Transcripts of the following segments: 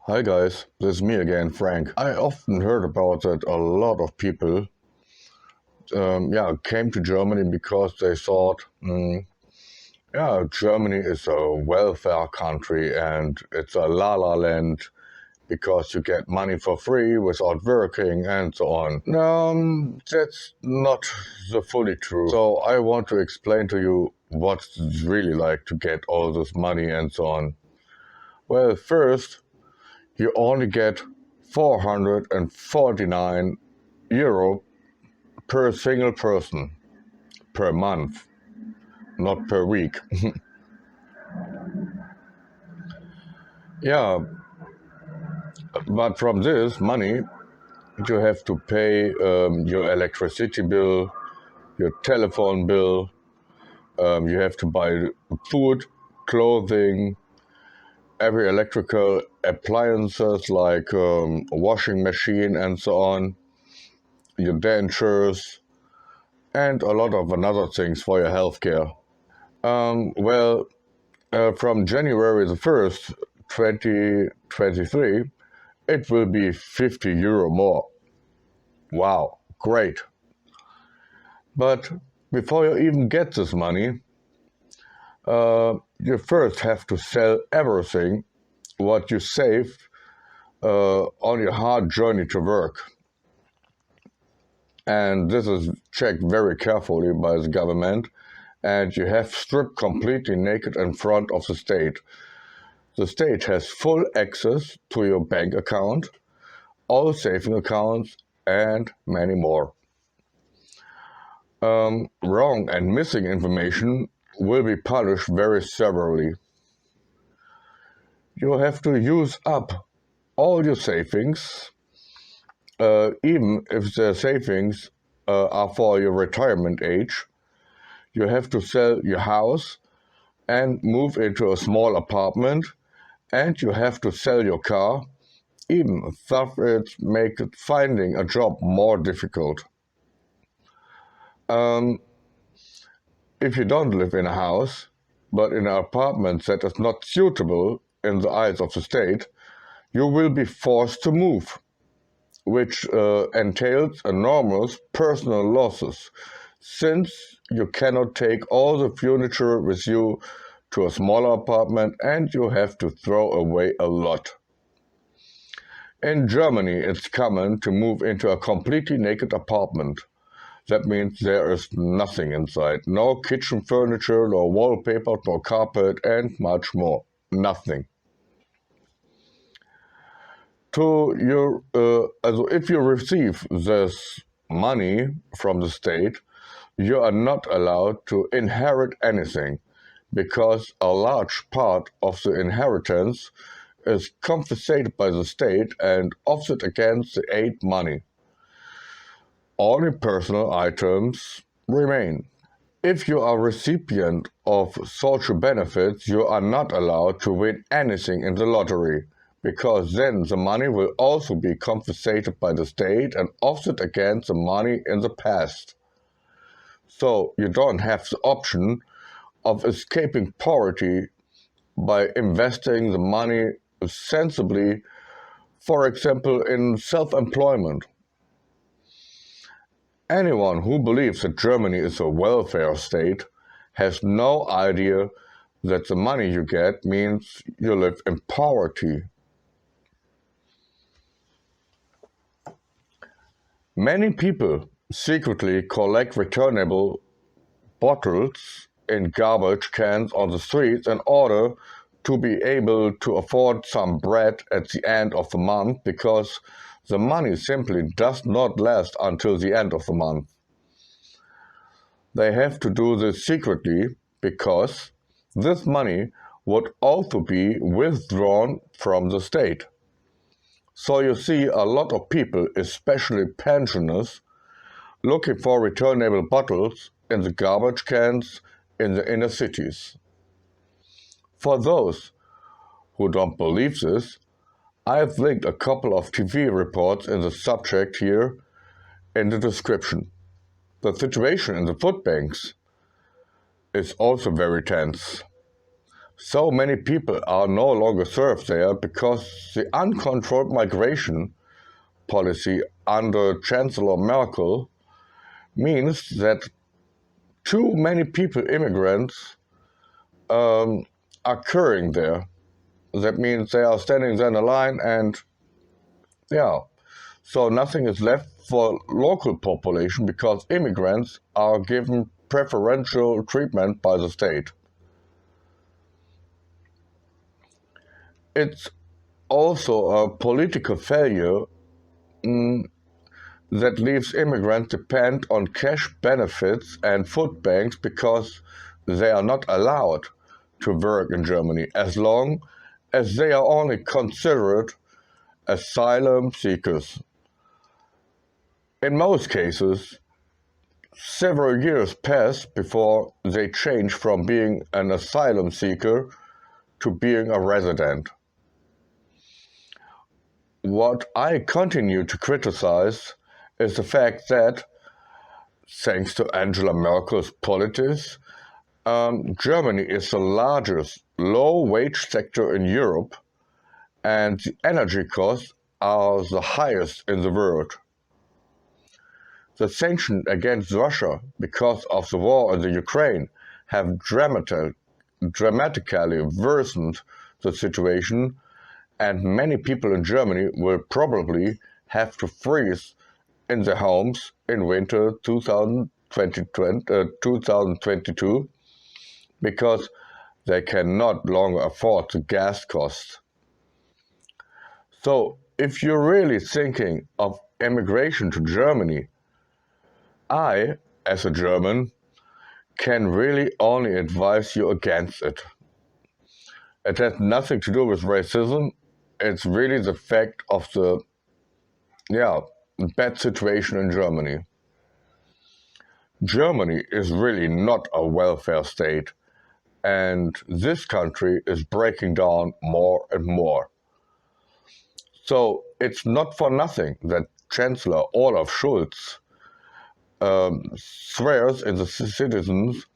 Hi guys, this is me again, Frank. I often heard about that a lot of people came to Germany because they thought, Germany is a welfare country and it's a la-la land because you get money for free without working and so on. That's not so fully true. So I want to explain to you what it's really like to get all this money and so on. Well, first, you only get 449 euro per single person per month, not per week. Yeah, but from this money, you have to pay your electricity bill, your telephone bill, you have to buy food, clothing, every electrical appliances like washing machine and so on, your dentures, and a lot of another things for your healthcare. From January the 1st, 2023, it will be 50 euro more. Wow, great. But before you even get this money, you first have to sell everything what you saved on your hard journey to work. And this is checked very carefully by the government, and you have stripped completely naked in front of the state. The state has full access to your bank account, all saving accounts, and many more. Wrong and missing information will be punished very severely. You have to use up all your savings, even if the savings are for your retirement age. You have to sell your house and move into a small apartment, and you have to sell your car, even if it makes finding a job more difficult. If you don't live in a house, but in an apartment that is not suitable in the eyes of the state, you will be forced to move, which entails enormous personal losses, since you cannot take all the furniture with you to a smaller apartment and you have to throw away a lot. In Germany, it's common to move into a completely naked apartment. That means there is nothing inside. No kitchen furniture, no wallpaper, no carpet, and much more. Nothing. If you receive this money from the state, you are not allowed to inherit anything, because a large part of the inheritance is confiscated by the state and offset against the aid money. Only personal items remain. If you are a recipient of social benefits, you are not allowed to win anything in the lottery, because then the money will also be confiscated by the state and offset against the money in the past. So you don't have the option of escaping poverty by investing the money sensibly, for example, in self-employment. Anyone who believes that Germany is a welfare state has no idea that the money you get means you live in poverty. Many people secretly collect returnable bottles in garbage cans on the streets in order to be able to afford some bread at the end of the month, because the money simply does not last until the end of the month. They have to do this secretly because this money would also be withdrawn from the state. So you see a lot of people, especially pensioners, looking for returnable bottles in the garbage cans in the inner cities. For those who don't believe this, I've linked a couple of TV reports in the subject here in the description. The situation in the food banks is also very tense. So many people are no longer served there because the uncontrolled migration policy under Chancellor Merkel means that too many people, immigrants, are occurring there. That means they are standing there in a line and yeah, so nothing is left for local population because immigrants are given preferential treatment by the state. It's also a political failure that leaves immigrants depend on cash benefits and food banks because they are not allowed to work in Germany as long as they are only considered asylum seekers. In most cases, several years pass before they change from being an asylum seeker to being a resident. What I continue to criticize is the fact that, thanks to Angela Merkel's politics, Germany is the largest low-wage sector in Europe, and the energy costs are the highest in the world. The sanctions against Russia because of the war in the Ukraine have dramatically worsened the situation, and many people in Germany will probably have to freeze in their homes in winter 2022 because they can no longer afford the gas costs. So, if you're really thinking of emigration to Germany, I, as a German, can really only advise you against it. It has nothing to do with racism. It's really the fact of the bad situation in Germany. Germany is really not a welfare state, and this country is breaking down more and more. So it's not for nothing that Chancellor Olaf Scholz swears in the citizens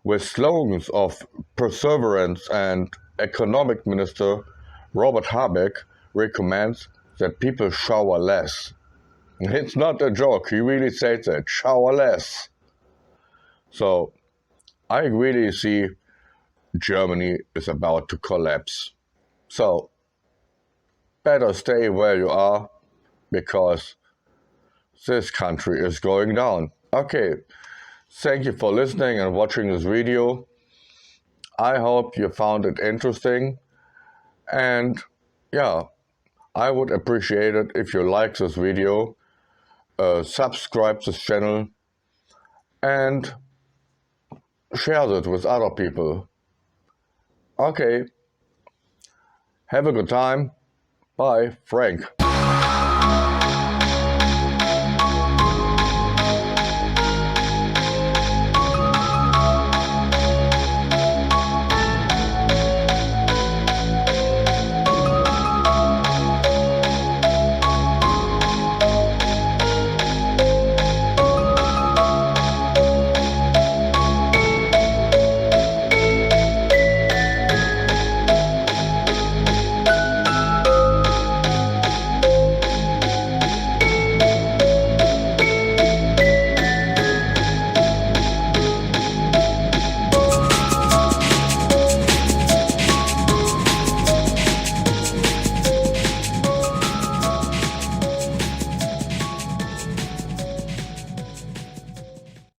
with slogans of perseverance, and Economic Minister Robert Habeck recommends that people shower less. It's not a joke, he really said that, shower less. So I really see Germany is about to collapse. So better stay where you are because this country is going down. Okay, thank you for listening and watching this video. I hope you found it interesting, and yeah, I would appreciate it if you like this video, subscribe this channel, and share it with other people. Okay, have a good time. Bye, Frank.